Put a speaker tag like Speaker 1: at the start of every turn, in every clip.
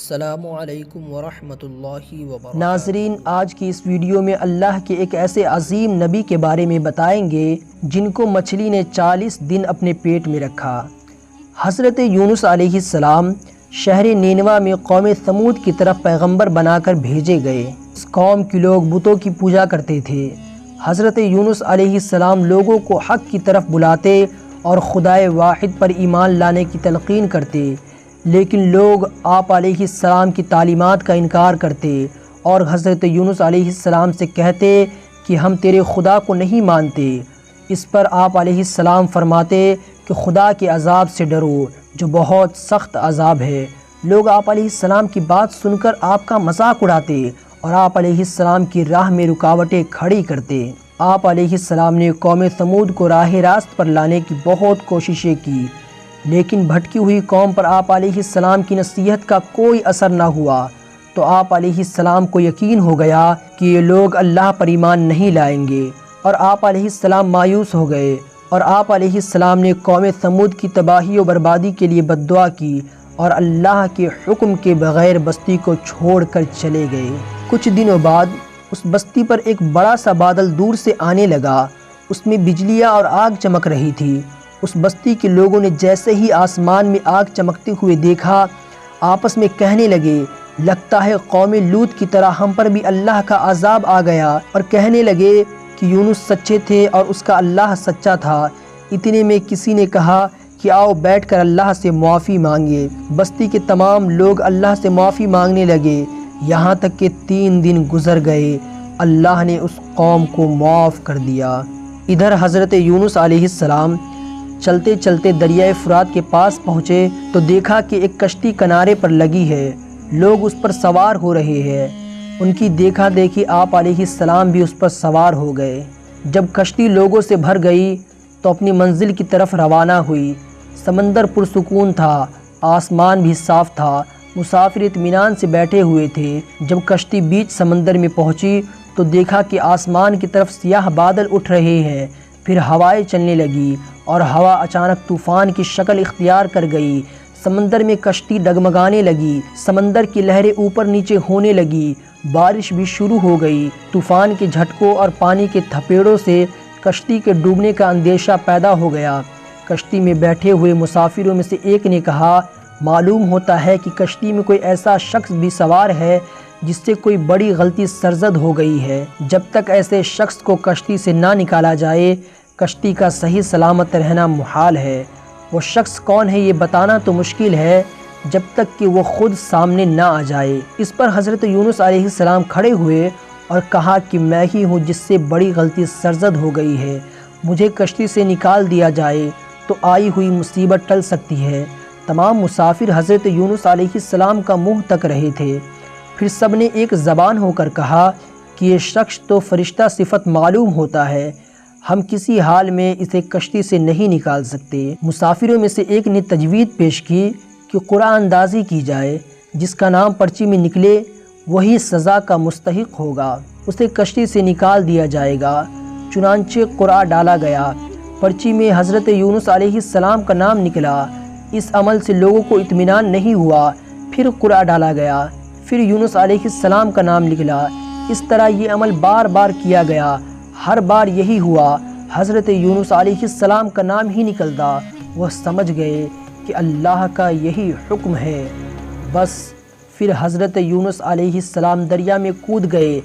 Speaker 1: السلام علیکم ورحمۃ اللہ وبرکاتہ۔
Speaker 2: ناظرین، آج کی اس ویڈیو میں اللہ کے ایک ایسے عظیم نبی کے بارے میں بتائیں گے جن کو مچھلی نے 40 دن اپنے پیٹ میں رکھا۔ حضرت یونس علیہ السلام شہر نینوا میں قوم ثمود کی طرف پیغمبر بنا کر بھیجے گئے۔ اس قوم کے لوگ بتوں کی پوجا کرتے تھے۔ حضرت یونس علیہ السلام لوگوں کو حق کی طرف بلاتے اور خدائے واحد پر ایمان لانے کی تلقین کرتے، لیکن لوگ آپ علیہ السلام کی تعلیمات کا انکار کرتے اور حضرت یونس علیہ السلام سے کہتے کہ ہم تیرے خدا کو نہیں مانتے۔ اس پر آپ علیہ السلام فرماتے کہ خدا کے عذاب سے ڈرو جو بہت سخت عذاب ہے۔ لوگ آپ علیہ السلام کی بات سن کر آپ کا مذاق اڑاتے اور آپ علیہ السلام کی راہ میں رکاوٹیں کھڑی کرتے۔ آپ علیہ السلام نے قوم ثمود کو راہ راست پر لانے کی بہت کوششیں کی، لیکن بھٹکی ہوئی قوم پر آپ علیہ السلام کی نصیحت کا کوئی اثر نہ ہوا، تو آپ علیہ السلام کو یقین ہو گیا کہ یہ لوگ اللہ پر ایمان نہیں لائیں گے، اور آپ علیہ السلام مایوس ہو گئے اور آپ علیہ السلام نے قوم ثمود کی تباہی و بربادی کے لیے بد دعا کی اور اللہ کے حکم کے بغیر بستی کو چھوڑ کر چلے گئے۔ کچھ دنوں بعد اس بستی پر ایک بڑا سا بادل دور سے آنے لگا، اس میں بجلیاں اور آگ چمک رہی تھی۔ اس بستی کے لوگوں نے جیسے ہی آسمان میں آگ چمکتے ہوئے دیکھا، آپس میں کہنے لگے، لگتا ہے قوم لوط کی طرح ہم پر بھی اللہ کا عذاب آ گیا، اور کہنے لگے کہ یونس سچے تھے اور اس کا اللہ سچا تھا۔ اتنے میں کسی نے کہا کہ آؤ بیٹھ کر اللہ سے معافی مانگے۔ بستی کے تمام لوگ اللہ سے معافی مانگنے لگے، یہاں تک کہ 3 دن گزر گئے، اللہ نے اس قوم کو معاف کر دیا۔ ادھر حضرت یونس علیہ السلام چلتے چلتے دریائے فرات کے پاس پہنچے تو دیکھا کہ ایک کشتی کنارے پر لگی ہے، لوگ اس پر سوار ہو رہے ہیں۔ ان کی دیکھا دیکھی آپ علیہ السلام بھی اس پر سوار ہو گئے۔ جب کشتی لوگوں سے بھر گئی تو اپنی منزل کی طرف روانہ ہوئی۔ سمندر پرسکون تھا، آسمان بھی صاف تھا، مسافر اطمینان سے بیٹھے ہوئے تھے۔ جب کشتی بیچ سمندر میں پہنچی تو دیکھا کہ آسمان کی طرف سیاہ بادل اٹھ رہے ہیں، پھر ہوائیں چلنے لگی اور ہوا اچانک طوفان کی شکل اختیار کر گئی۔ سمندر میں کشتی ڈگمگانے لگی، سمندر کی لہریں اوپر نیچے ہونے لگی، بارش بھی شروع ہو گئی۔ طوفان کے جھٹکوں اور پانی کے تھپیڑوں سے کشتی کے ڈوبنے کا اندیشہ پیدا ہو گیا۔ کشتی میں بیٹھے ہوئے مسافروں میں سے ایک نے کہا، معلوم ہوتا ہے کہ کشتی میں کوئی ایسا شخص بھی سوار ہے جس سے کوئی بڑی غلطی سرزد ہو گئی ہے۔ جب تک ایسے شخص کو کشتی سے نہ نکالا جائے، کشتی کا صحیح سلامت رہنا محال ہے۔ وہ شخص کون ہے یہ بتانا تو مشکل ہے جب تک کہ وہ خود سامنے نہ آ جائے۔ اس پر حضرت یونس علیہ السلام کھڑے ہوئے اور کہا کہ میں ہی ہوں جس سے بڑی غلطی سرزد ہو گئی ہے، مجھے کشتی سے نکال دیا جائے تو آئی ہوئی مصیبت ٹل سکتی ہے۔ تمام مسافر حضرت یونس علیہ السلام کا منہ تک رہے تھے۔ پھر سب نے ایک زبان ہو کر کہا کہ یہ شخص تو فرشتہ صفت معلوم ہوتا ہے، ہم کسی حال میں اسے کشتی سے نہیں نکال سکتے۔ مسافروں میں سے ایک نے تجویز پیش کی کہ قرعہ اندازی کی جائے، جس کا نام پرچی میں نکلے وہی سزا کا مستحق ہوگا، اسے کشتی سے نکال دیا جائے گا۔ چنانچہ قرعہ ڈالا گیا، پرچی میں حضرت یونس علیہ السلام کا نام نکلا۔ اس عمل سے لوگوں کو اطمینان نہیں ہوا، پھر قرعہ ڈالا گیا، پھر یونس علیہ السلام کا نام نکلا۔ اس طرح یہ عمل بار بار کیا گیا، ہر بار یہی ہوا، حضرت یونس علیہ السلام کا نام ہی نکلتا۔ وہ سمجھ گئے کہ اللہ کا یہی حکم ہے، بس پھر حضرت یونس علیہ السلام دریا میں کود گئے۔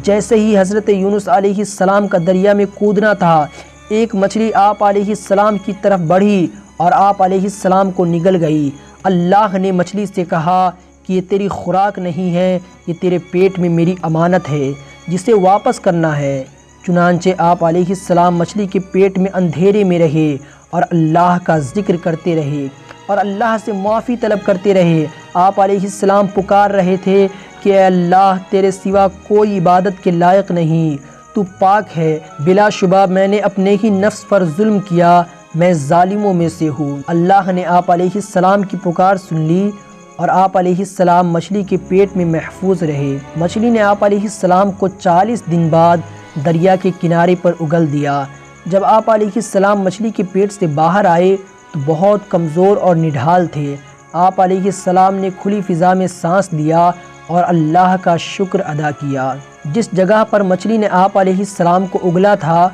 Speaker 2: جیسے ہی حضرت یونس علیہ السلام کا دریا میں کودنا تھا، ایک مچھلی آپ علیہ السلام کی طرف بڑھی اور آپ علیہ السلام کو نگل گئی۔ اللہ نے مچھلی سے کہا کہ یہ تیری خوراک نہیں ہے، یہ تیرے پیٹ میں میری امانت ہے جسے واپس کرنا ہے۔ چنانچہ آپ علیہ السلام مچھلی کے پیٹ میں اندھیرے میں رہے اور اللہ کا ذکر کرتے رہے اور اللہ سے معافی طلب کرتے رہے۔ آپ علیہ السلام پکار رہے تھے کہ اے اللہ، تیرے سوا کوئی عبادت کے لائق نہیں، تو پاک ہے، بلا شبہ میں نے اپنے ہی نفس پر ظلم کیا، میں ظالموں میں سے ہوں۔ اللہ نے آپ علیہ السلام کی پکار سن لی اور آپ علیہ السلام مچھلی کے پیٹ میں محفوظ رہے۔ مچھلی نے آپ علیہ السلام کو 40 دن بعد دریا کے کنارے پر اگل دیا۔ جب آپ علیہ السلام مچھلی کے پیٹ سے باہر آئے تو بہت کمزور اور نڈھال تھے۔ آپ علیہ السلام نے کھلی فضا میں سانس لیا اور اللہ کا شکر ادا کیا۔ جس جگہ پر مچھلی نے آپ علیہ السلام کو اگلا تھا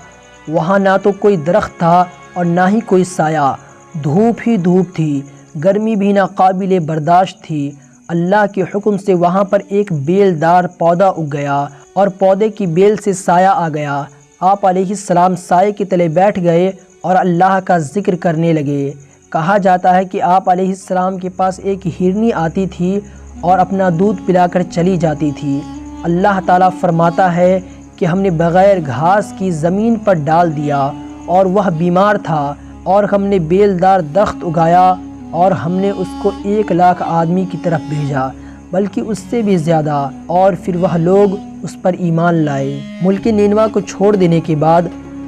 Speaker 2: وہاں نہ تو کوئی درخت تھا اور نہ ہی کوئی سایہ، دھوپ ہی دھوپ تھی، گرمی بھی ناقابل برداشت تھی۔ اللہ کے حکم سے وہاں پر ایک بیل دار پودا اگ گیا اور پودے کی بیل سے سایہ آ گیا۔ آپ علیہ السلام سائے کے تلے بیٹھ گئے اور اللہ کا ذکر کرنے لگے۔ کہا جاتا ہے کہ آپ علیہ السلام کے پاس ایک ہرنی آتی تھی اور اپنا دودھ پلا کر چلی جاتی تھی۔ اللہ تعالیٰ فرماتا ہے کہ ہم نے بغیر گھاس کی زمین پر ڈال دیا اور وہ بیمار تھا، اور ہم نے بیلدار درخت اگایا اور ہم نے اس کو 1,00,000 آدمی کی طرف بھیجا، بلکہ اس سے بھی زیادہ، اور پھر وہ لوگ اس پر ایمان لائے۔ ملک نینوا کو چھوڑ دینے کے بعد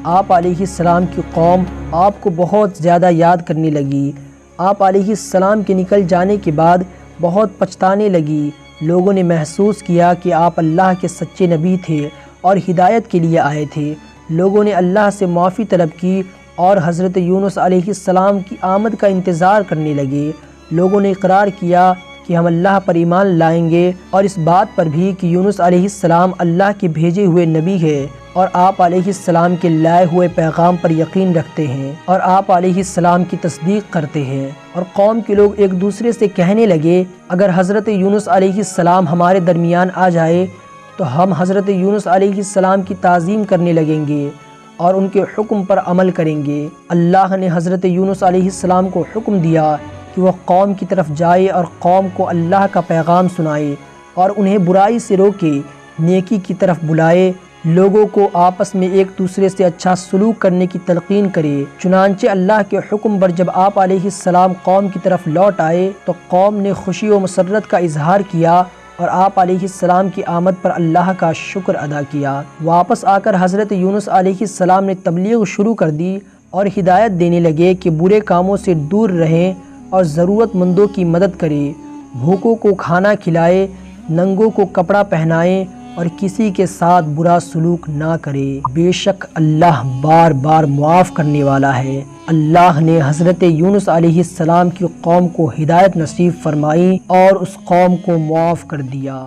Speaker 2: آپ علیہ السلام کی قوم آپ کو بہت زیادہ یاد کرنے لگی۔ آپ علیہ السلام کے نکل جانے کے بعد بہت پچھتانے لگی۔ لوگوں نے محسوس کیا کہ آپ اللہ کے سچے نبی تھے اور ہدایت کے لیے آئے تھے۔ لوگوں نے اللہ سے معافی طلب کی اور حضرت یونس علیہ السلام کی آمد کا انتظار کرنے لگے۔ لوگوں نے اقرار کیا کہ ہم اللہ پر ایمان لائیں گے، اور اس بات پر بھی کہ یونس علیہ السلام اللہ کے بھیجے ہوئے نبی ہے، اور آپ علیہ السلام کے لائے ہوئے پیغام پر یقین رکھتے ہیں اور آپ علیہ السلام کی تصدیق کرتے ہیں۔ اور قوم کے لوگ ایک دوسرے سے کہنے لگے، اگر حضرت یونس علیہ السلام ہمارے درمیان آ جائے تو ہم حضرت یونس علیہ السلام کی تعظیم کرنے لگیں گے اور ان کے حکم پر عمل کریں گے۔ اللہ نے حضرت یونس علیہ السلام کو حکم دیا کہ وہ قوم کی طرف جائے اور قوم کو اللہ کا پیغام سنائے اور انہیں برائی سے روکے، نیکی کی طرف بلائے، لوگوں کو آپس میں ایک دوسرے سے اچھا سلوک کرنے کی تلقین کرے۔ چنانچہ اللہ کے حکم پر جب آپ علیہ السلام قوم کی طرف لوٹ آئے تو قوم نے خوشی و مسرت کا اظہار کیا اور آپ علیہ السلام کی آمد پر اللہ کا شکر ادا کیا۔ واپس آ کر حضرت یونس علیہ السلام نے تبلیغ شروع کر دی اور ہدایت دینے لگے کہ برے کاموں سے دور رہیں اور ضرورت مندوں کی مدد کریں، بھوکوں کو کھانا کھلائے، ننگوں کو کپڑا پہنائیں اور کسی کے ساتھ برا سلوک نہ کرے۔ بے شک اللہ بار بار معاف کرنے والا ہے۔ اللہ نے حضرت یونس علیہ السلام کی قوم کو ہدایت نصیب فرمائی اور اس قوم کو معاف کر دیا۔